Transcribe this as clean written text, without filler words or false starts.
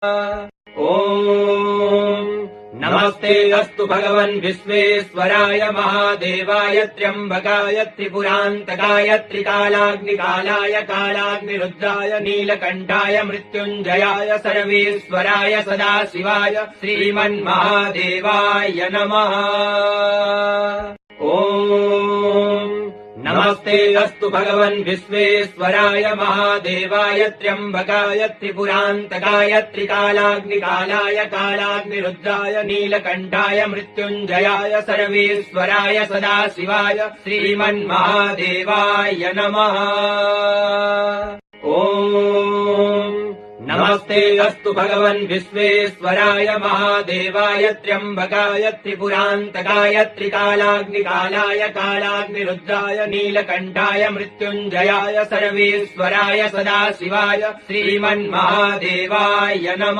ॐ नमस्ते अस्तु भगवन् विश्वेश्वराय महादेवाय त्र्यम्बकाय त्रिपुरान्तकाय त्रिकालाग्निकालाय कालाग्निरुद्राय नीलकण्ठाय मृत्युञ्जयाय सर्वेश्वराय सदाशिवाय श्रीमन्महादेवाय नमः। ॐ नमस्ते अस्तु भगवन् विश्वेश्वराय महादेवाय त्र्यम्बकाय त्रिपुरान्तकाय त्रिकालाग्निकालाय कालाग्निरुद्राय नीलकण्ठाय मृत्युञ्जयाय सर्वेश्वराय सदाशिवाय श्रीमन्महादेवाय नमः। ॐ नमस्ते अस्तु भगवन् विश्वेश्वराय महादेवाय त्र्यम्बकाय त्रिपुरान्तकाय त्रिकालाग्निकालाय कालाग्निरुद्राय नीलकण्ठाय मृत्युञ्जयाय सर्वेश्वराय सदाशिवाय श्रीमन्महादेवाय नमः।